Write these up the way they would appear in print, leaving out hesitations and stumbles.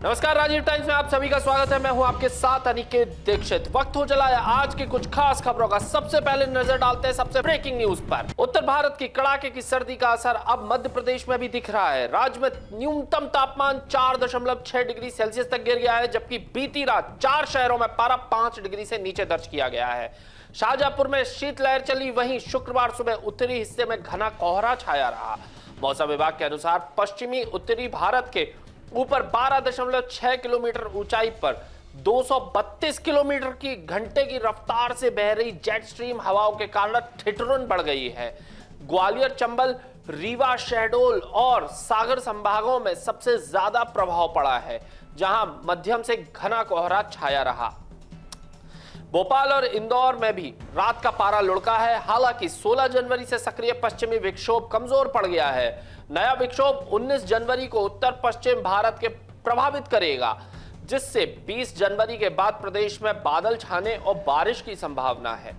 नमस्कार, राजीव टाइम्स में आप सभी का स्वागत है। मैं हूं आपके साथ अनिकेत दीक्षित। वक्त हो चला है आज की कुछ खास खबरों का। सबसे पहले नजर डालते हैं सबसे ब्रेकिंग न्यूज पर। उत्तर भारत की कड़ाके की सर्दी का असर अब मध्य प्रदेश में भी दिख रहा है। राज्य में न्यूनतम तापमान 4.6 डिग्री सेल्सियस तक गिर गया है, जबकि बीती रात 4 शहरों में पारा 5 डिग्री से नीचे दर्ज किया गया है। शाहजहांपुर में शीतलहर चली, वहीं शुक्रवार सुबह उत्तरी हिस्से में घना कोहरा छाया रहा। मौसम विभाग के अनुसार पश्चिमी उत्तरी भारत के ऊपर 12.6 किलोमीटर ऊंचाई पर 232 किलोमीटर की घंटे की रफ्तार से बह रही जेट स्ट्रीम हवाओं के कारण ठिठुरन बढ़ गई है। ग्वालियर, चंबल, रीवा, शहडोल और सागर संभागों में सबसे ज्यादा प्रभाव पड़ा है, जहां मध्यम से घना कोहरा छाया रहा। भोपाल और इंदौर में भी रात का पारा लुढ़का है। हालांकि 16 जनवरी से सक्रिय पश्चिमी विक्षोभ कमजोर पड़ गया है। नया विक्षोभ 19 जनवरी को उत्तर पश्चिम भारत के प्रभावित करेगा, जिससे 20 जनवरी के बाद प्रदेश में बादल छाने और बारिश की संभावना है।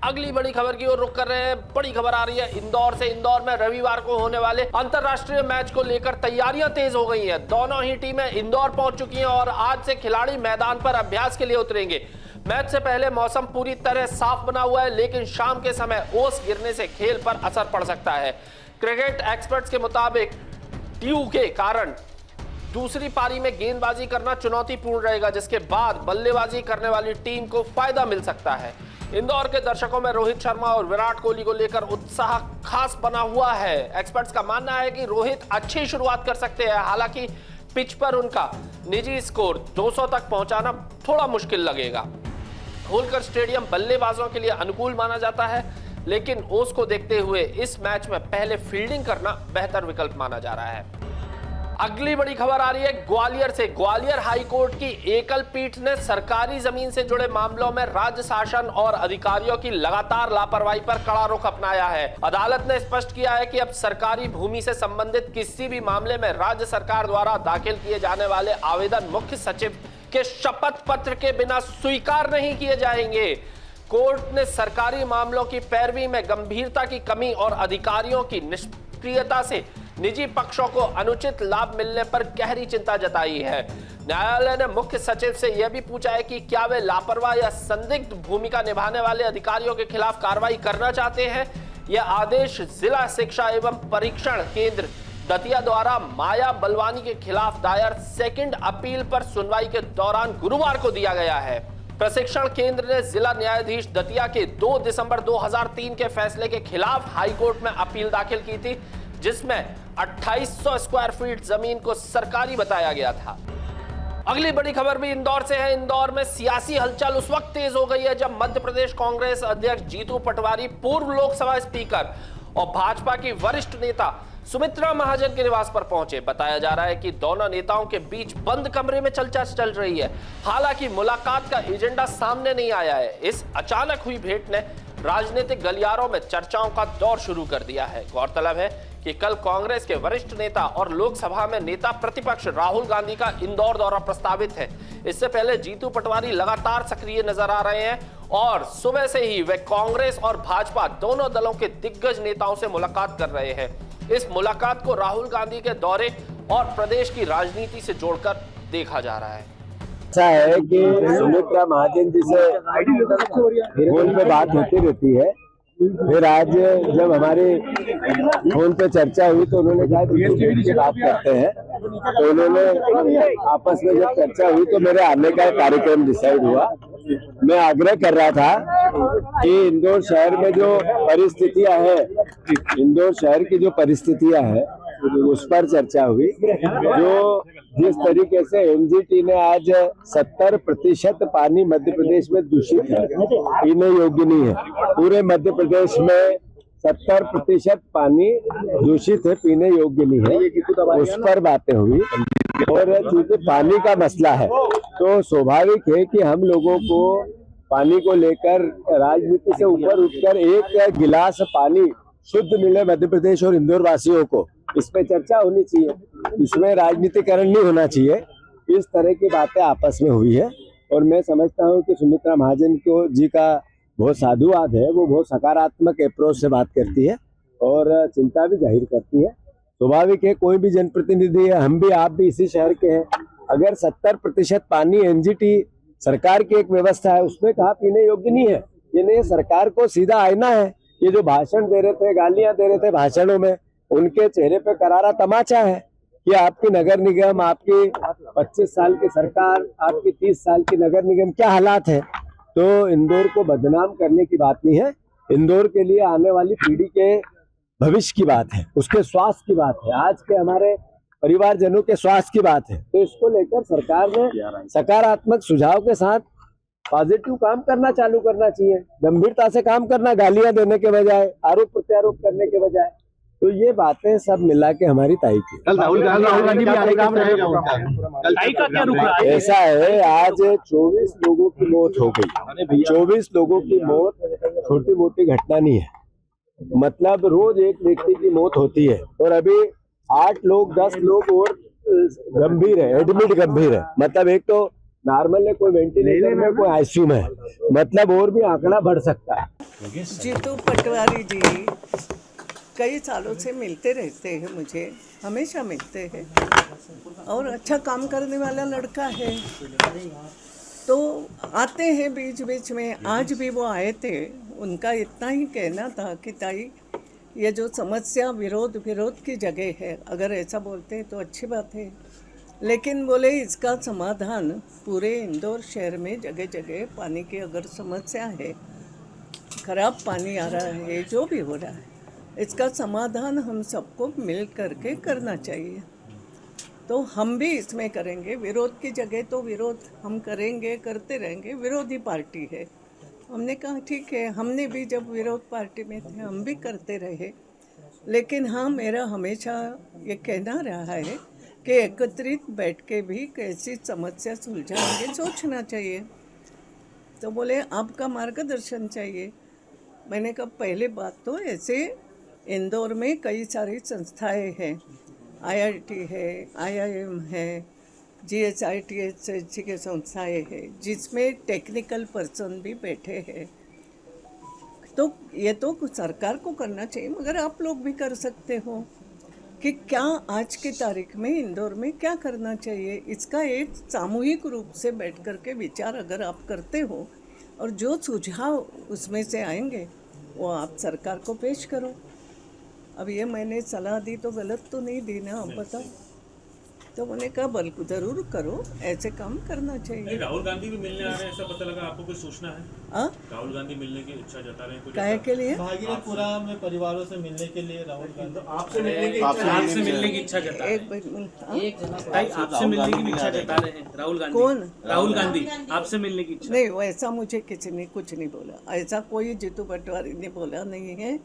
अगली बड़ी खबर की ओर रुख कर रहे हैं। बड़ी खबर आ रही है इंदौर से। इंदौर में रविवार को होने वाले अंतरराष्ट्रीय मैच को लेकर तैयारियां तेज हो गई हैं। दोनों ही टीमें इंदौर पहुंच चुकी हैं और आज से खिलाड़ी मैदान पर अभ्यास के लिए उतरेंगे। मैच से पहले मौसम पूरी तरह साफ बना हुआ है, लेकिन शाम के समय ओस गिरने से खेल पर असर पड़ सकता है। क्रिकेट एक्सपर्ट्स के मुताबिक ड्यू के कारण दूसरी पारी में गेंदबाजी करना चुनौतीपूर्ण रहेगा, जिसके बाद बल्लेबाजी करने वाली टीम को फायदा मिल सकता है। इंदौर के दर्शकों में रोहित शर्मा और विराट कोहली को लेकर उत्साह खास बना हुआ है। एक्सपर्ट्स का मानना है कि रोहित अच्छी शुरुआत कर सकते हैं, हालांकि पिच पर उनका निजी स्कोर 200 तक पहुंचाना थोड़ा मुश्किल लगेगा। होलकर स्टेडियम बल्लेबाजों के लिए अनुकूल माना जाता है, लेकिन ओस को देखते हुए इस मैच में पहले फील्डिंग करना बेहतर विकल्प माना जा रहा है। अगली बड़ी खबर आ रही है ग्वालियर से। ग्वालियर हाईकोर्ट की एकल पीठ ने सरकारी जमीन से जुड़े मामलों में राज्य शासन और अधिकारियों की लगातार लापरवाही पर कड़ा रुख अपनाया है। अदालत ने स्पष्ट किया है कि अब सरकारी भूमि से संबंधित किसी भी मामले में राज्य सरकार द्वारा दाखिल किए जाने वाले आवेदन मुख्य सचिव के शपथ पत्र के बिना स्वीकार नहीं किए जाएंगे। कोर्ट ने सरकारी मामलों की पैरवी में गंभीरता की कमी और अधिकारियों की निष्क्रियता से निजी पक्षों को अनुचित लाभ मिलने पर गहरी चिंता जताई है। न्यायालय ने मुख्य सचिव से यह भी पूछा है कि क्या वे लापरवाह या संदिग्ध भूमिका निभाने वाले अधिकारियों के खिलाफ कार्रवाई करना चाहते हैं। यह आदेश जिला शिक्षा एवं परीक्षण केंद्र दतिया द्वारा माया बलवानी के खिलाफ दायर सेकंड अपील पर सुनवाई के दौरान गुरुवार को दिया गया है। प्रशिक्षण केंद्र ने जिला न्यायाधीश दतिया के 2 दिसंबर 2003 के फैसले के खिलाफ हाईकोर्ट में अपील दाखिल की थी, जिसमें 2800 स्क्वायर फीट जमीन को सरकारी बताया गया था। अगली बड़ी खबर भी इंदौर से है। इंदौर में सियासी हलचल उस वक्त तेज हो गई है जब मध्य प्रदेश कांग्रेस अध्यक्ष जीतू पटवारी, पूर्व लोकसभा स्पीकर और भाजपा की वरिष्ठ नेता सुमित्रा महाजन के निवास पर पहुंचे। बताया जा रहा है कि दोनों नेताओं के बीच बंद कमरे में चर्चा चल रही है। हालांकि मुलाकात का एजेंडा सामने नहीं आया है। इस अचानक हुई भेंट ने राजनीतिक गलियारों में चर्चाओं का दौर शुरू कर दिया है। गौरतलब है कि कल कांग्रेस के वरिष्ठ नेता और लोकसभा में नेता प्रतिपक्ष राहुल गांधी का इंदौर दौरा प्रस्तावित है। इससे पहले जीतू पटवारी लगातार सक्रिय नजर आ रहे हैं और सुबह से ही वे कांग्रेस और भाजपा दोनों दलों के दिग्गज नेताओं से मुलाकात कर रहे हैं। इस मुलाकात को राहुल गांधी के दौरे और प्रदेश की राजनीति से जोड़कर देखा जा रहा है। ऐसा है कि सुमित्रा महाजन जी से फोन पे बात होती रहती है। फिर आज जब हमारे फोन पे चर्चा हुई तो उन्होंने कहा कि बात करते हैं, तो उन्होंने आपस में जब चर्चा हुई तो मेरे आने का कार्यक्रम डिसाइड हुआ। मैं आग्रह कर रहा था कि इंदौर शहर में जो परिस्थितियां हैं, इंदौर शहर की जो परिस्थितियां हैं उस पर चर्चा हुई। जो जिस तरीके से एनजीटी ने आज 70% पानी मध्य प्रदेश में दूषित है, पीने योग्य नहीं है। पूरे मध्य प्रदेश में 70% पानी दूषित है, पीने योग्य नहीं है, उस पर बातें हुई। और चूंकि पानी का मसला है तो स्वाभाविक है कि हम लोगों को पानी को लेकर राजनीति से ऊपर उठकर एक गिलास पानी शुद्ध मिले मध्य प्रदेश और इंदौर वासियों को, इस पे चर्चा होनी चाहिए। इसमें राजनीतिकरण नहीं होना चाहिए। इस तरह की बातें आपस में हुई है और मैं समझता हूं कि सुमित्रा महाजन को जी का बहुत साधुवाद है। वो बहुत सकारात्मक अप्रोच से बात करती है और चिंता भी जाहिर करती है। स्वाभाविक है, कोई भी जनप्रतिनिधि है, हम भी आप भी इसी शहर के हैं, अगर 70% पानी एनजीटी सरकार की एक व्यवस्था है, उसमें कहा पीने योग्य नहीं है। ये नहीं, सरकार को सीधा आईना है। ये जो भाषण दे रहे थे, गालियां दे रहे थे भाषणों में, उनके चेहरे पे करारा तमाचा है कि आपकी नगर निगम, आपकी 25 साल की सरकार, आपकी 30 साल की नगर निगम क्या हालात है। तो इंदौर को बदनाम करने की बात नहीं है, इंदौर के लिए आने वाली पीढ़ी के भविष्य की बात है, उसके स्वास्थ्य की बात है, आज के हमारे परिवारजनों के स्वास्थ्य की बात है। तो इसको लेकर सरकार ने सकारात्मक सुझाव के साथ पॉजिटिव काम करना चालू करना चाहिए, गंभीरता से काम करना, गालियां देने के बजाय, आरोप प्रत्यारोप करने के बजाय। तो ये बातें सब मिला के हमारी ताई की। कल राहुल गांधी भी आएगा, ताई का क्या रुख रहा है? ऐसा है, आज 24 लोगों की मौत हो गई। 24 लोगों की मौत छोटी मोटी घटना नहीं है, मतलब रोज एक व्यक्ति की मौत होती है और अभी 8 लोग 10 लोग और गंभीर है, एडमिट गंभीर है। मतलब एक तो नॉर्मल है, कोई वेंटिलेटर में, कोई आईसीयू में, मतलब और भी आंकड़ा बढ़ सकता है। जीतू पटवारी जी कई सालों से मिलते रहते हैं, मुझे हमेशा मिलते हैं और अच्छा काम करने वाला लड़का है। तो आते हैं बीच बीच में, आज भी वो आए थे। उनका इतना ही कहना था कि ताई ये जो समस्या विरोध की जगह है, अगर ऐसा बोलते हैं तो अच्छी बात है, लेकिन बोले इसका समाधान पूरे इंदौर शहर में जगह जगह पानी की अगर समस्या है, खराब पानी आ रहा है, जो भी हो रहा है, इसका समाधान हम सबको मिल करके करना चाहिए। तो हम भी इसमें करेंगे, विरोध की जगह तो विरोध हम करेंगे, करते रहेंगे। विरोधी पार्टी है, हमने कहा ठीक है, हमने भी जब विरोध पार्टी में थे हम भी करते रहे, लेकिन हाँ, मेरा हमेशा ये कहना रहा है कि एकत्रित बैठ के भी कैसी समस्या सुलझाएंगे सोचना चाहिए। तो बोले आपका मार्गदर्शन चाहिए। मैंने कहा पहले बात तो ऐसे इंदौर में कई सारी संस्थाएं हैं, IIT है, IIM है, GHITH की संस्थाएं हैं, जिसमें टेक्निकल पर्सन भी बैठे हैं। तो ये तो सरकार को करना चाहिए, मगर आप लोग भी कर सकते हो कि क्या आज की तारीख में इंदौर में क्या करना चाहिए। इसका एक सामूहिक रूप से बैठ कर के विचार अगर आप करते हो और जो सुझाव उसमें से आएंगे वो आप सरकार को पेश करो। अब ये मैंने सलाह दी तो गलत तो नहीं दी ना, आप बताओ। तो मैंने कहा बल्कि ज़रूर करो, ऐसे काम करना चाहिए। राहुल गांधी भी मिलने आ रहे हैं, ऐसा पता लगा, आपको कुछ सूचना है? राहुल गांधी मिलने की इच्छा जता रहे हैं कुछ? काहे के लिए? भागीरथपुरा में परिवारों से मिलने के लिए राहुल गांधी आपसे मिलने की इच्छा जता रहे हैं। आपसे मिलने की इच्छा जता रहे हैं राहुल गांधी। कौन? राहुल गांधी आपसे मिलने की इच्छा? नहीं, वैसा मुझे किसी ने कुछ नहीं बोला, ऐसा कोई जीतू पटवारी ने बोला नहीं है।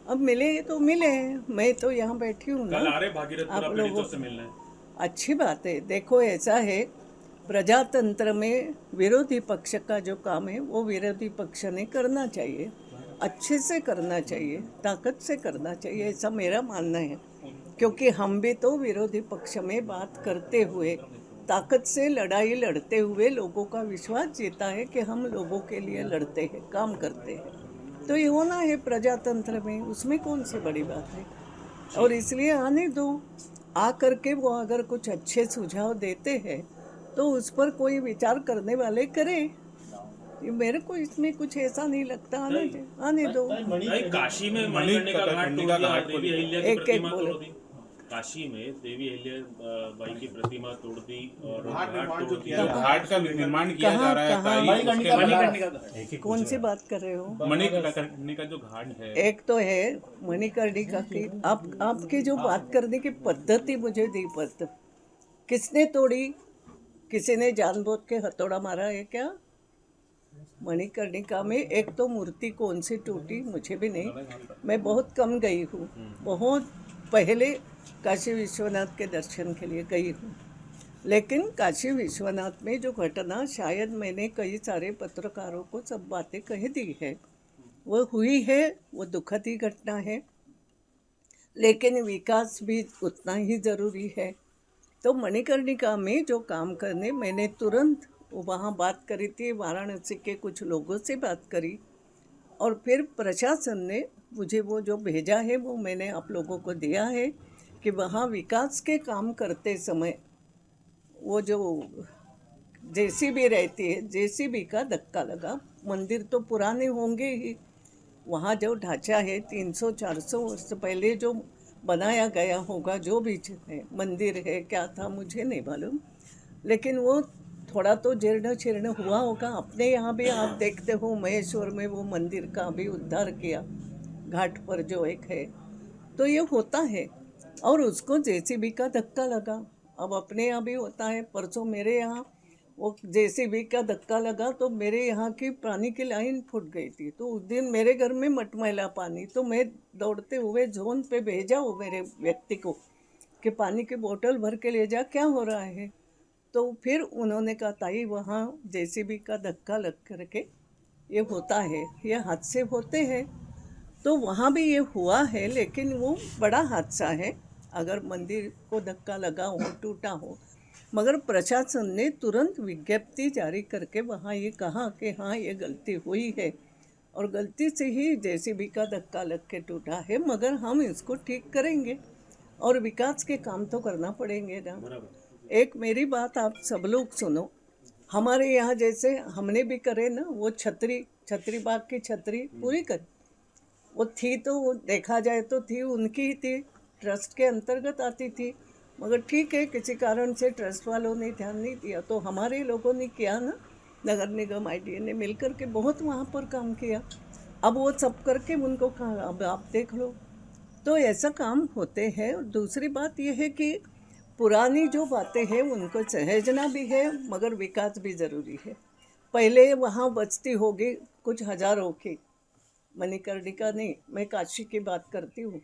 अब मिले तो मिले, मैं तो यहाँ बैठी हूँ ना, आप लोगों से मिलना है, अच्छी बात है। देखो ऐसा है, प्रजातंत्र में विरोधी पक्ष का जो काम है वो विरोधी पक्ष ने करना चाहिए, अच्छे से करना चाहिए, ताकत से करना चाहिए, ऐसा मेरा मानना है। क्योंकि हम भी तो विरोधी पक्ष में बात करते हुए, ताकत से लड़ाई लड़ते हुए लोगों का विश्वास जीता है कि हम लोगों के लिए लड़ते हैं, काम करते हैं। तो ये होना है प्रजातंत्र में, उसमें कौन सी बड़ी बात है। और इसलिए आने दो, आ करके वो अगर कुछ अच्छे सुझाव देते हैं तो उस पर कोई विचार करने वाले करें। मेरे को इसमें कुछ ऐसा नहीं लगता, आने दो। काशी में मणिकर्णिका का घाट तोड़ दिया, देवी अहिल्या की प्रतिमा तोड़ दी। काशी में देवी अहिल्या बाई की प्रतिमा तोड़ दी और घाट का निर्माण किया जा रहा है। मणिकर्णिका कौन सी बात कर रहे हो? मणिकर्णिका जो घाट है, एक तो है मणिकर्णिका की, आपकी जो बात करने की पद्धति मुझे नहीं पता। किसने तोड़ी? किसी ने जानबूझ के हथौड़ा मारा है क्या? मणिकर्णिका में एक तो मूर्ति कौन सी टूटी मुझे भी नहीं, मैं बहुत कम गई हूँ, बहुत पहले काशी विश्वनाथ के दर्शन के लिए गई हूँ। लेकिन काशी विश्वनाथ में जो घटना, शायद मैंने कई सारे पत्रकारों को सब बातें कह दी है, वो हुई है, वो दुखद ही घटना है, लेकिन विकास भी उतना ही ज़रूरी है। तो मणिकर्णिका में जो काम करने, मैंने तुरंत वहाँ बात करी थी, वाराणसी के कुछ लोगों से बात करी और फिर प्रशासन ने मुझे वो जो भेजा है वो मैंने आप लोगों को दिया है कि वहाँ विकास के काम करते समय वो जो जेसीबी रहती है, जेसीबी का धक्का लगा। मंदिर तो पुराने होंगे ही, वहाँ जो ढांचा है 300-400 वर्ष पहले जो बनाया गया होगा, जो भी है, मंदिर है क्या था मुझे नहीं मालूम, लेकिन वो थोड़ा तो जीर्ण शीर्ण हुआ होगा। अपने यहाँ भी आप देखते हो महेश्वर में वो मंदिर का भी उद्धार किया, घाट पर जो एक है, तो ये होता है। और उसको जेसीबी का धक्का लगा। अब अपने यहाँ भी होता है। परसों मेरे यहाँ वो जेसीबी का धक्का लगा तो मेरे यहाँ की पानी की लाइन फूट गई थी। तो उस दिन मेरे घर में मटमैला पानी, तो मैं दौड़ते हुए जोन पे भेजा वो मेरे व्यक्ति को कि पानी की बोतल भर के ले जा, क्या हो रहा है। तो फिर उन्होंने कहा ताई वहाँ जेसीबी का धक्का लग करके ये होता है, ये हादसे होते हैं। तो वहाँ भी ये हुआ है, लेकिन वो बड़ा हादसा है अगर मंदिर को धक्का लगा हो, टूटा हो। मगर प्रशासन ने तुरंत विज्ञप्ति जारी करके वहाँ ये कहा कि हाँ ये गलती हुई है और गलती से ही जेसीबी का धक्का लग के टूटा है, मगर हम इसको ठीक करेंगे और विकास के काम तो करना पड़ेंगे ना। एक मेरी बात आप सब लोग सुनो, हमारे यहाँ जैसे हमने भी करे ना, वो छतरी बाग की छतरी पूरी करी, वो थी तो वो देखा जाए तो थी उनकी ही थी, ट्रस्ट के अंतर्गत आती थी, मगर ठीक है किसी कारण से ट्रस्ट वालों ने ध्यान नहीं दिया, तो हमारे लोगों ने किया ना, नगर निगम IDA ने मिलकर के बहुत वहाँ पर काम किया। अब वो सब करके उनको कहा अब आप देख लो, तो ऐसा काम होते हैं। और दूसरी बात यह है कि पुरानी जो बातें हैं उनको सहेजना भी है, मगर विकास भी ज़रूरी है। पहले वहाँ बचती होगी कुछ हज़ारों की, मणिकर्णिका नहीं, मैं काशी की बात करती हूँ।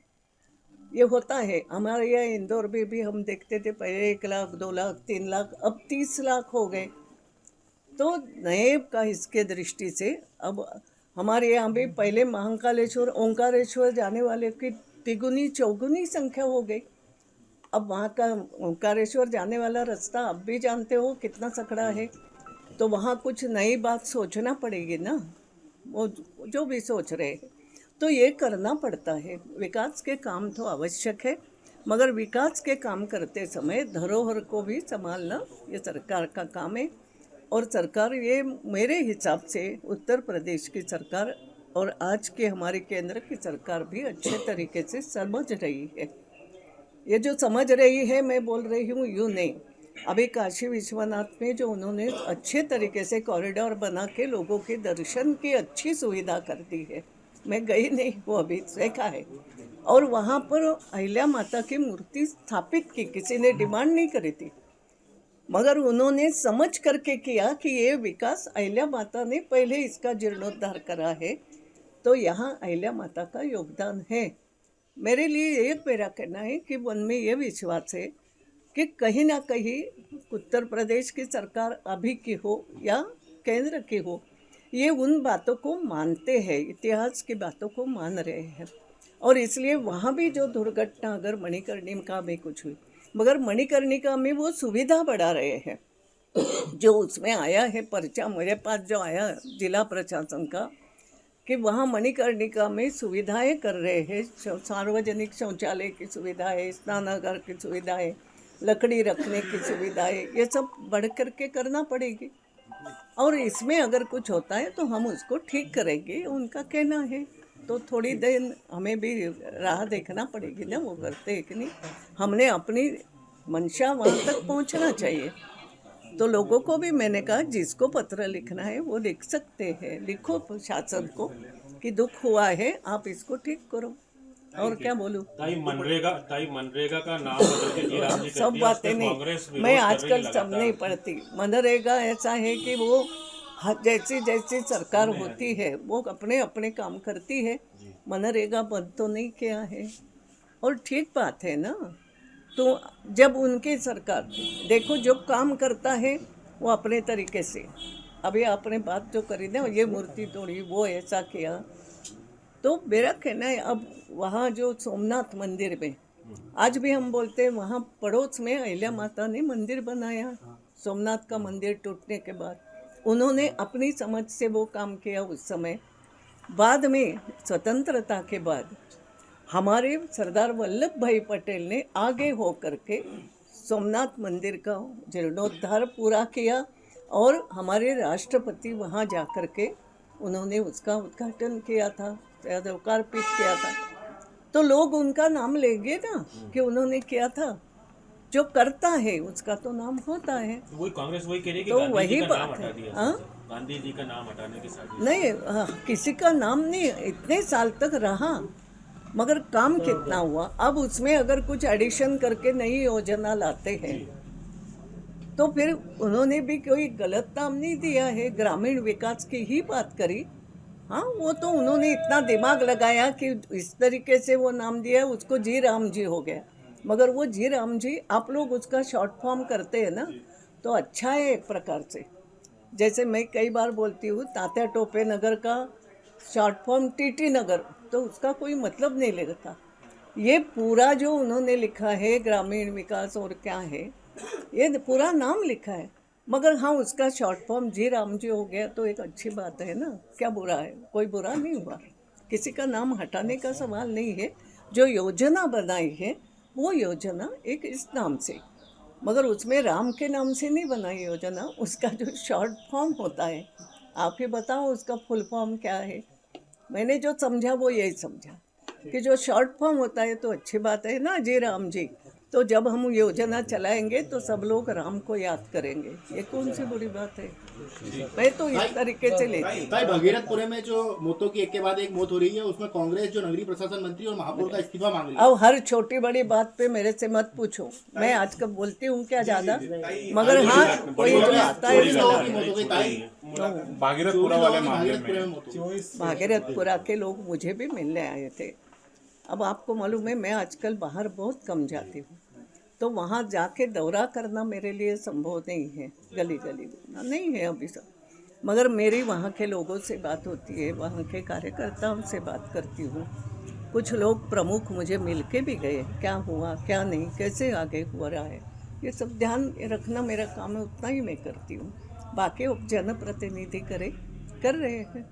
ये होता है हमारे यहाँ इंदौर में भी हम देखते थे पहले 1 लाख 2 लाख 3 लाख, अब 30 लाख हो गए। तो नए का इसके दृष्टि से अब हमारे यहाँ भी पहले महाकालेश्वर ओंकारेश्वर जाने वाले की तिगुनी चौगुनी संख्या हो गई। अब वहाँ का ओंकारेश्वर जाने वाला रास्ता अब भी जानते हो कितना सकड़ा है, तो वहाँ कुछ नई बात सोचना पड़ेगी ना, वो जो भी सोच रहे हैं तो ये करना पड़ता है। विकास के काम तो आवश्यक है, मगर विकास के काम करते समय धरोहर को भी संभालना ये सरकार का काम है। और सरकार ये मेरे हिसाब से उत्तर प्रदेश की सरकार और आज के हमारे केंद्र की सरकार भी अच्छे तरीके से समझ रही है। ये जो समझ रही है, मैं बोल रही हूँ यूँ नहीं, अभी काशी विश्वनाथ में जो उन्होंने अच्छे तरीके से कॉरिडोर बना के लोगों के दर्शन की अच्छी सुविधा कर दी है। मैं गई नहीं, वो अभी देखा है। और वहाँ पर अहिल्या माता की मूर्ति स्थापित की, किसी ने डिमांड नहीं करी थी, मगर उन्होंने समझ करके किया कि ये विकास अहिल्या माता ने पहले इसका जीर्णोद्धार करा है, तो यहाँ अहिल्या माता का योगदान है। मेरे लिए एक मेरा कहना है कि मन में ये विश्वास है कि कहीं ना कहीं उत्तर प्रदेश की सरकार अभी की हो या केंद्र की हो, ये उन बातों को मानते हैं, इतिहास की बातों को मान रहे हैं। और इसलिए वहाँ भी जो दुर्घटना अगर मणिकर्णिका में कुछ हुई, मगर मणिकर्णिका में वो सुविधा बढ़ा रहे हैं। जो उसमें आया है पर्चा मेरे पास जो आया जिला प्रशासन का, कि वहाँ मणिकर्णिका में सुविधाएं कर रहे हैं, सार्वजनिक शौचालय की सुविधा है, स्नानागार की सुविधा है, लकड़ी रखने की सुविधा है, ये सब बढ़ करके करना पड़ेगी। और इसमें अगर कुछ होता है तो हम उसको ठीक करेंगे, उनका कहना है। तो थोड़ी देर हमें भी राह देखना पड़ेगी ना, वो करते हैं कि नहीं। हमने अपनी मंशा वहाँ तक पहुँचना चाहिए। तो लोगों को भी मैंने कहा जिसको पत्र लिखना है वो लिख सकते हैं, लिखो शासन को कि दुख हुआ है, आप इसको ठीक करो। और क्या बोलूं, ताई मनरेगा का नाम बदल के जीराम सब बातें नहीं, मैं आजकल सब नहीं पढ़ती। मनरेगा ऐसा है कि वो जैसी जैसी सरकार होती है वो अपने अपने काम करती है, मनरेगा बंद तो नहीं किया है। और ठीक बात है ना, तो जब उनकी सरकार देखो जो काम करता है वो अपने तरीके से, अभी आपने बात जो करी ना, ये मूर्ति तोड़ी, वो ऐसा किया, तो मेरा कहना है अब वहाँ जो सोमनाथ मंदिर में आज भी हम बोलते हैं, वहाँ पड़ोस में अहिल्या माता ने मंदिर बनाया। सोमनाथ का मंदिर टूटने के बाद उन्होंने अपनी समझ से वो काम किया उस समय। बाद में स्वतंत्रता के बाद हमारे सरदार वल्लभ भाई पटेल ने आगे हो करके सोमनाथ मंदिर का जीर्णोद्धार पूरा किया और हमारे राष्ट्रपति वहाँ जा कर के उन्होंने उसका उद्घाटन किया था, लोकार्पित किया था। तो लोग उनका नाम लेंगे ना कि उन्होंने किया था। जो करता है उसका तो नाम होता है। वही कांग्रेस वही कह रही है कि तो गांधी वही जी का नाम बात हटा है। दिया। हाँ? गांधी जी का नाम हटाने के साथ नहीं, किसी का नाम नहीं, इतने साल तक रहा, मगर काम कितना हुआ। अब उसमें अगर कुछ एडिशन करके नई योजना लाते हैं तो फिर उन्होंने भी कोई गलत नाम नहीं दिया है, ग्रामीण विकास की ही बात करी। हाँ, वो तो उन्होंने इतना दिमाग लगाया कि इस तरीके से वो नाम दिया, उसको जी राम जी हो गया। मगर वो जी राम जी आप लोग उसका शॉर्ट फॉर्म करते हैं ना, तो अच्छा है एक प्रकार से। जैसे मैं कई बार बोलती हूँ तात्या टोपे नगर का शॉर्ट फॉर्म टीटी नगर, तो उसका कोई मतलब नहीं लगता। ये पूरा जो उन्होंने लिखा है ग्रामीण विकास और क्या है, ये पूरा नाम लिखा है। मगर हाँ, उसका शॉर्ट फॉर्म जी राम जी हो गया तो एक अच्छी बात है ना, क्या बुरा है? कोई बुरा नहीं हुआ। किसी का नाम हटाने का सवाल नहीं है। जो योजना बनाई है वो योजना एक इस नाम से, मगर उसमें राम के नाम से नहीं बनाई योजना। उसका जो शॉर्ट फॉर्म होता है, आप ही बताओ उसका फुल फॉर्म क्या है। मैंने जो समझा वो यही समझा कि जो शॉर्ट फॉर्म होता है तो अच्छी बात है ना, जी राम जी। तो जब हम योजना चलाएंगे तो सब लोग राम को याद करेंगे, ये कौन सी बुरी बात है। मैं तो इस तरीके से लेती हूँ। भाई भगीरथपुर में जो मौतों की एक के बाद एक मौत हो रही है, उसमें कांग्रेस जो नगरीय प्रशासन मंत्री और महापौर का इस्तीफा मांग रही है। अब हर छोटी बड़ी बात पे मेरे से मत पूछो, मैं आजकल बोलती हूँ क्या ज़्यादा, मगर हाँ कोई जो आता है भागीरथपुरा के लोग मुझे भी मिलने आए थे। अब आपको मालूम है मैं आजकल बाहर बहुत कम जाती हूँ, तो वहाँ जाके दौरा करना मेरे लिए संभव नहीं है, गली गली नहीं है अभी सब। मगर मेरी वहाँ के लोगों से बात होती है, वहाँ के कार्यकर्ताओं से बात करती हूँ। कुछ लोग प्रमुख मुझे मिल के भी गए, क्या हुआ क्या नहीं, कैसे आगे हो रहा है, ये सब ध्यान रखना मेरा काम है, उतना ही मैं करती हूँ। बाकी जनप्रतिनिधि कर रहे हैं।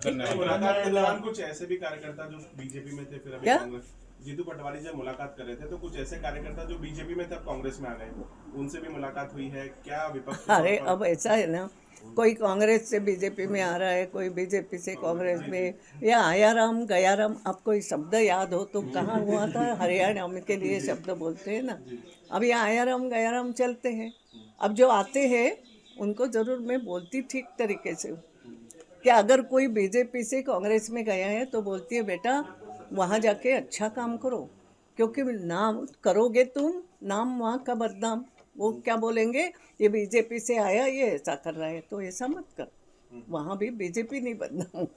मुलाकात के दौरान कुछ ऐसे भी कार्यकर्ता जो बीजेपी में थे फिर अभी कांग्रेस, जीतू पटवारी जब मुलाकात कर रहे थे तो कुछ ऐसे कार्यकर्ता जो बीजेपी में थे अब कांग्रेस में आ गए, उनसे भी मुलाकात हुई है क्या विपक्ष? अरे अब ऐसा है ना, कोई कांग्रेस से बीजेपी में आ रहा है, कोई बीजेपी से कांग्रेस में, या आया राम गया राम। अब कोई शब्द याद हो तो कहाँ हुआ था, हरियाणा के लिए शब्द बोलते हैं ना। अब ये आया राम गया राम चलते हैं। अब जो आते हैं उनको ज़रूर मैं बोलती ठीक तरीके से कि अगर कोई बीजेपी से कांग्रेस में गया है तो बोलती है बेटा वहाँ जाके अच्छा काम करो, क्योंकि नाम करोगे तुम, नाम वहाँ का बदनाम। वो क्या बोलेंगे, ये बीजेपी से आया, ये ऐसा कर रहा है, तो ऐसा मत कर, वहाँ भी बीजेपी नहीं बदनाम,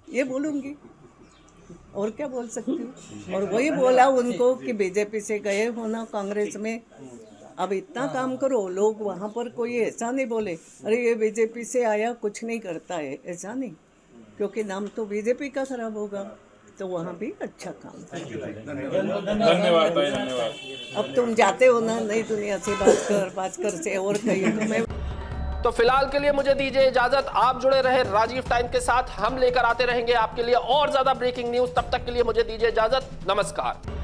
ये बोलूँगी और क्या बोल सकती हूँ। और वही बोला उनको कि बीजेपी से गए हो ना कांग्रेस में, अब इतना काम करो। लोग वहाँ पर कोई ऐसा नहीं बोले अरे ये बीजेपी से आया कुछ नहीं करता है, ऐसा नहीं, क्योंकि नाम तो बीजेपी का खराब होगा, तो वहाँ भी अच्छा काम। धन्यवाद भाई, धन्यवाद। अब तुम जाते हो ना नई दुनिया से भास्कर से और कहीं, तो मैं तो फिलहाल के लिए मुझे दीजिए इजाजत। आप जुड़े रहे राजीव टाइम के साथ, हम लेकर आते रहेंगे आपके लिए और ज्यादा ब्रेकिंग न्यूज। तब तक के लिए मुझे दीजिए इजाजत, नमस्कार।